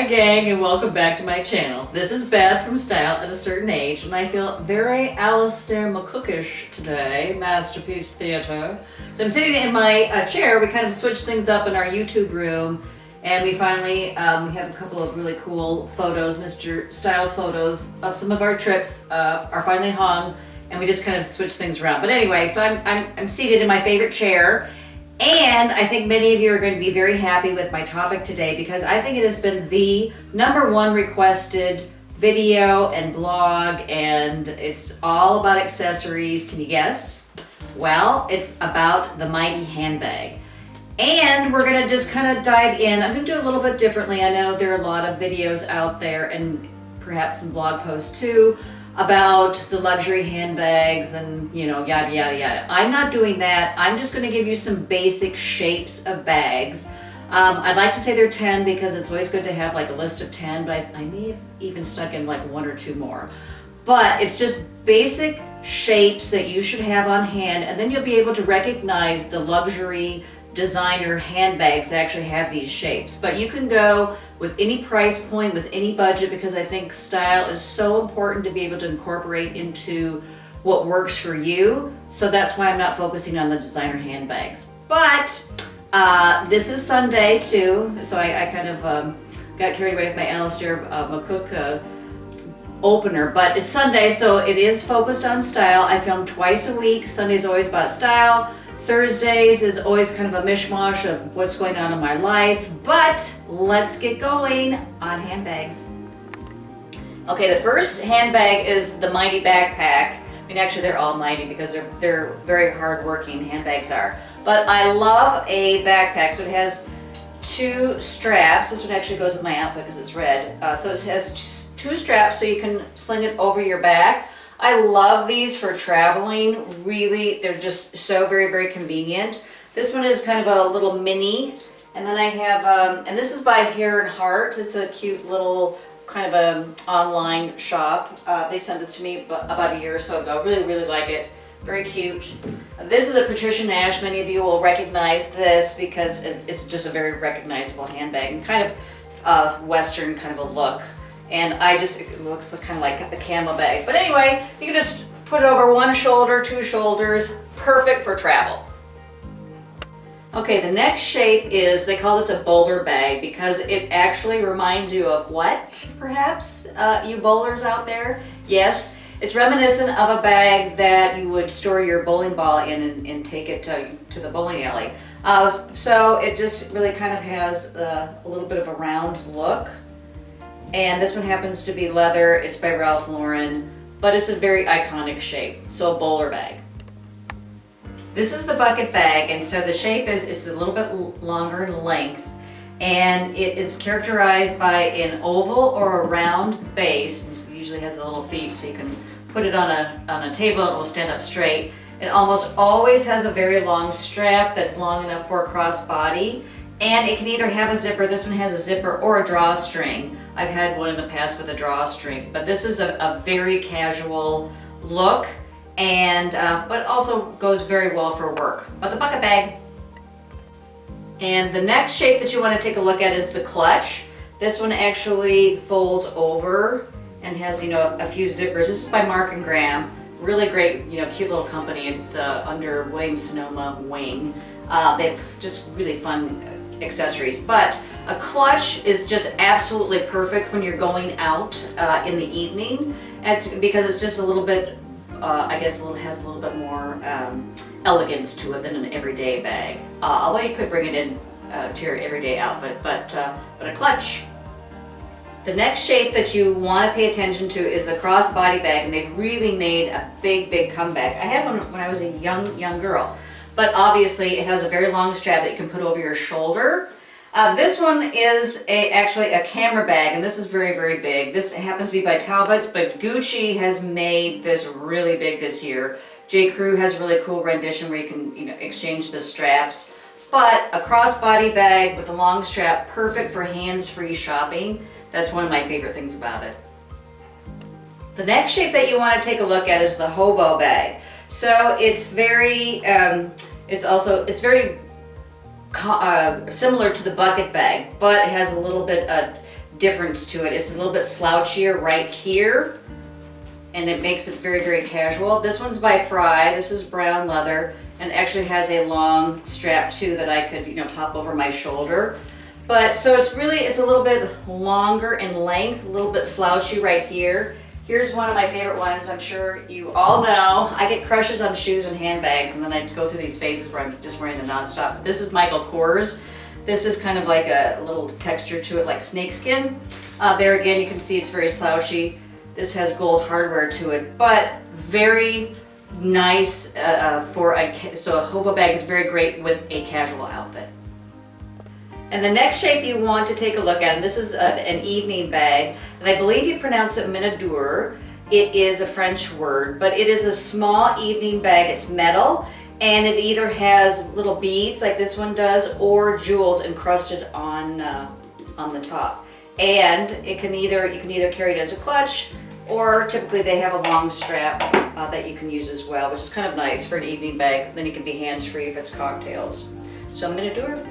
Hi gang, and welcome back to my channel. This is Beth from Style at a Certain Age, and I feel very Alistair McCookish today, Masterpiece Theater. So I'm sitting in my chair. We kind of switched things up in our YouTube room, and we finally we have a couple of really cool photos, Mr. Styles photos of some of our trips are finally hung, and we just kind of switched things around. But anyway, so I'm seated in my favorite chair. And I think many of you are going to be very happy with my topic today because I think it has been the #1 requested video and blog, and it's all about accessories. Can you guess? Well, it's about the mighty handbag. And we're going to just kind of dive in. I'm going to do a little bit differently. I know there are a lot of videos out there and perhaps some blog posts too about the luxury handbags and, you know, yada, yada, yada. I'm not doing that. I'm just going to give you some basic shapes of bags. I'd like to say they're 10 because it's always good to have like a list of 10, but I may have even stuck in like 1 or 2 more. But it's just basic shapes that you should have on hand, and then you'll be able to recognize the luxury designer handbags that actually have these shapes. But you can go with any price point, with any budget, because I think style is so important to be able to incorporate into what works for you. So that's why I'm not focusing on the designer handbags. But this is Sunday too, so I kind of got carried away with my Alistair McCook opener, but it's Sunday, so it is focused on style. I film twice a week. Sunday's always about style. Thursdays is always kind of a mishmash of what's going on in my life, but let's get going on handbags. Okay, the first handbag is the mighty backpack. I mean, actually they're all mighty because they're very hard-working, handbags are. But I love a backpack, so it has 2 straps. This one actually goes with my outfit because it's red. So it has 2 straps so you can sling it over your back. I love these for traveling. Really, they're just so very, very convenient. This one is kind of a little mini. And then I have, and this is by Hare and Heart. It's a cute little kind of a online shop. They sent this to me about a year or so ago. Really, really like it. Very cute. This is a Patricia Nash. Many of you will recognize this because it's just a very recognizable handbag and kind of Western kind of a look. And it looks kind of like a camo bag. But anyway, you can just put it over 1 shoulder, 2 shoulders, perfect for travel. Okay, the next shape is, they call this a bowler bag because it actually reminds you of what, perhaps, you bowlers out there? Yes, it's reminiscent of a bag that you would store your bowling ball in and take it to the bowling alley. So it just really kind of has a little bit of a round look. And this one happens to be leather. It's by Ralph Lauren, but it's a very iconic shape. So a bowler bag. This is the bucket bag, and so the shape is, it's a little bit longer in length, and it is characterized by an oval or a round base. It usually has a little feet, so you can put it on a table and it will stand up straight. It almost always has a very long strap that's long enough for a crossbody, and it can either have a zipper. This one has a zipper or a drawstring. I've had one in the past with a drawstring, but this is a very casual look, and but also goes very well for work. But the bucket bag. And the next shape that you want to take a look at is the clutch. This one actually folds over and has, you know, a few zippers. This is by Mark and Graham. Really great, you know, cute little company. It's under Williams-Sonoma wing. They have just really fun accessories, but a clutch is just absolutely perfect when you're going out in the evening. It's because it's just a little bit, I guess, has a little bit more elegance to it than an everyday bag. Although you could bring it in to your everyday outfit, but a clutch. The next shape that you want to pay attention to is the crossbody bag, and they've really made a big comeback. I had one when I was a young girl. But obviously it has a very long strap that you can put over your shoulder. This one is actually a camera bag, and this is very, very big. This happens to be by Talbot's, but Gucci has made this really big this year. J. Crew has a really cool rendition where you can, you know, exchange the straps. But a crossbody bag with a long strap, perfect for hands-free shopping. That's one of my favorite things about it. The next shape that you want to take a look at is the hobo bag. So it's very, it's very similar to the bucket bag, but it has a little bit difference to it. It's a little bit slouchier right here, and it makes it very, very casual. This one's by Fry. This is brown leather, and actually has a long strap too that I could, you know, pop over my shoulder. But so it's a little bit longer in length, a little bit slouchy right here. Here's one of my favorite ones. I'm sure you all know. I get crushes on shoes and handbags, and then I go through these phases where I'm just wearing them nonstop. This is Michael Kors. This is kind of like a little texture to it, like snakeskin. There again, you can see it's very slouchy. This has gold hardware to it, but very nice so a hobo bag is very great with a casual outfit. And the next shape you want to take a look at, and this is an evening bag, and I believe you pronounce it minaudiere. It is a French word, but it is a small evening bag. It's metal, and it either has little beads like this one does, or jewels encrusted on the top. And you can either carry it as a clutch, or typically they have a long strap that you can use as well, which is kind of nice for an evening bag. Then you can be hands-free if it's cocktails. So minaudiere.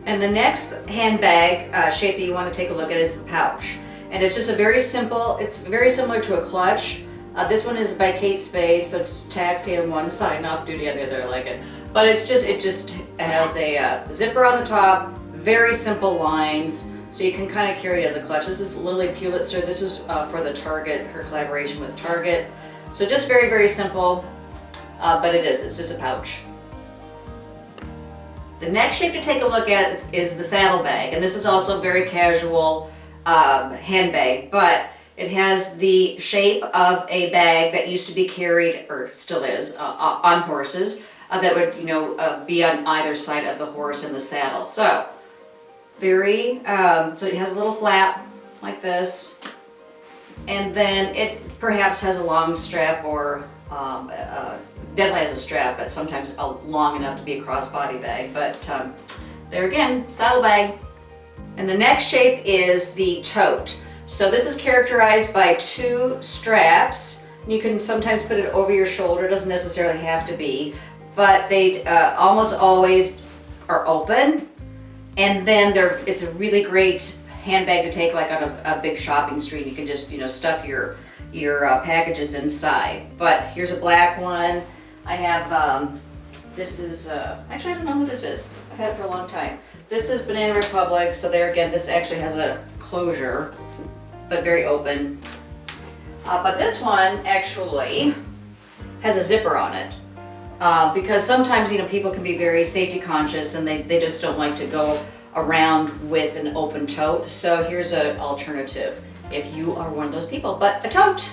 And the next handbag shape that you want to take a look at is the pouch. And it's just it's very similar to a clutch. This one is by Kate Spade, so it's taxi on one side and off-duty on the other. I like it. But it just has a zipper on the top, very simple lines, so you can kind of carry it as a clutch. This is Lily Pulitzer. This is for the Target, her collaboration with Target. So just very, very simple, but it's just a pouch. The next shape to take a look at is the saddlebag, and this is also a very casual handbag, but it has the shape of a bag that used to be carried, or still is, on horses, that would, you know, be on either side of the horse in the saddle. So so it has a little flap like this, and then it perhaps has a long strap, or definitely has a strap, but sometimes long enough to be a crossbody bag. But there again, saddlebag. And the next shape is the tote. So this is characterized by two straps. You can sometimes put it over your shoulder. It doesn't necessarily have to be, but they almost always are open. And then it's a really great handbag to take like on a big shopping street. You can just, you know, stuff your packages inside. But here's a black one. I have, this is, actually I don't know who this is. I've had it for a long time. This is Banana Republic, so there again, this actually has a closure, but very open. But this one actually has a zipper on it. Because sometimes, you know, people can be very safety conscious, and they just don't like to go around with an open tote. So here's an alternative if you are one of those people, but a tote.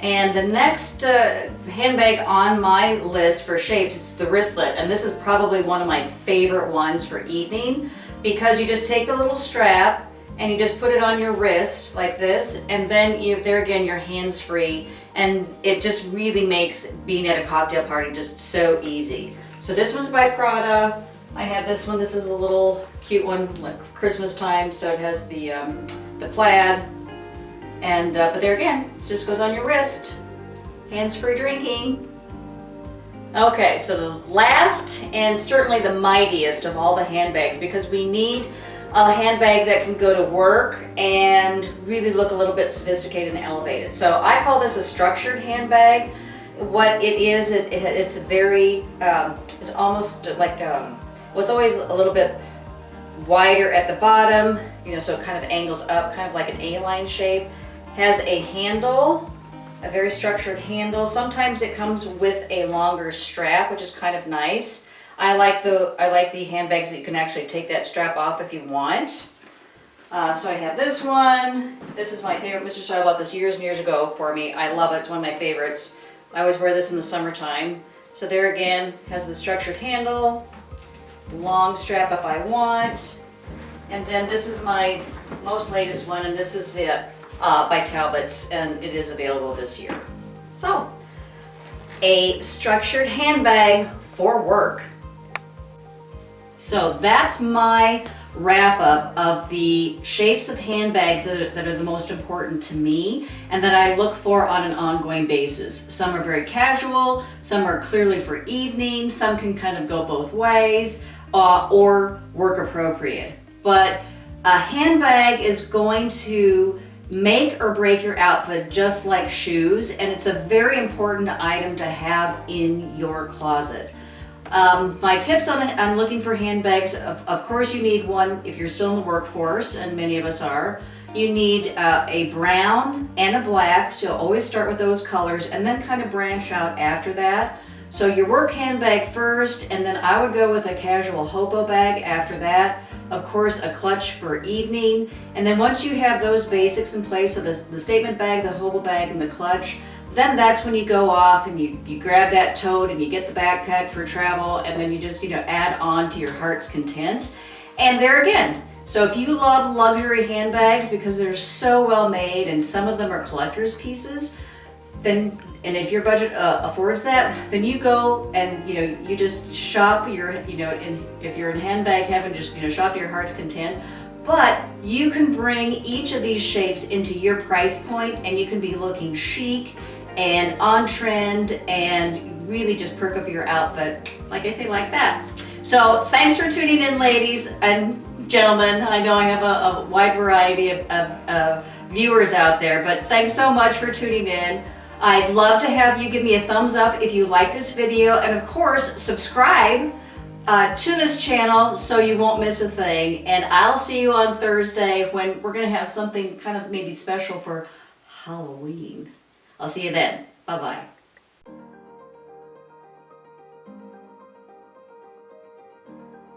And the next handbag on my list for shapes is the wristlet, and this is probably one of my favorite ones for evening, because you just take the little strap and you just put it on your wrist like this, and then there again, you're hands-free, and it just really makes being at a cocktail party just so easy. So this one's by Prada. I have this one. This is a little cute one, like Christmas time, so it has the plaid. And but there again, it just goes on your wrist. Hands-free drinking. Okay, so the last and certainly the mightiest of all the handbags, because we need a handbag that can go to work and really look a little bit sophisticated and elevated. So I call this a structured handbag. What it is, it's very, it's almost like, well, it's always a little bit wider at the bottom, you know, so it kind of angles up, kind of like an A-line shape. Has a handle, a very structured handle. Sometimes it comes with a longer strap, which is kind of nice. I like the handbags that you can actually take that strap off if you want. So I have this one. This is my favorite. Mr. Starr bought this years and years ago for me. I love it. It's one of my favorites. I always wear this in the summertime. So there again, has the structured handle, long strap if I want. And then this is my most latest one, and this is it. By Talbot's, and it is available this year. So, a structured handbag for work. So that's my wrap up of the shapes of handbags that are the most important to me and that I look for on an ongoing basis. Some are very casual, some are clearly for evening, some can kind of go both ways, or work appropriate. But A handbag is going to make or break your outfit just like shoes, and it's a very important item to have in your closet. My tips on looking for handbags, of course you need one if you're still in the workforce, and many of us are. You need a brown and a black, so you'll always start with those colors and then kind of branch out after that. So your work handbag first, and then I would go with a casual hobo bag after that. Of course, a clutch for evening. And then once you have those basics in place, so the statement bag, the hobo bag, and the clutch, then that's when you go off and you grab that tote and you get the backpack for travel, and then you just, add on to your heart's content. And there again, so if you love luxury handbags because they're so well made and some of them are collector's pieces, then, and if your budget affords that, then you go and you just shop your, if you're in handbag heaven, just shop to your heart's content. But you can bring each of these shapes into your price point, and you can be looking chic and on trend and really just perk up your outfit, like I say, like that. So thanks for tuning in, ladies and gentlemen. I know I have a wide variety of viewers out there, but thanks so much for tuning in. I'd love to have you give me a thumbs up if you like this video, and of course subscribe to this channel so you won't miss a thing. And I'll see you on Thursday when we're gonna have something kind of maybe special for Halloween. I'll see you then. Bye-bye.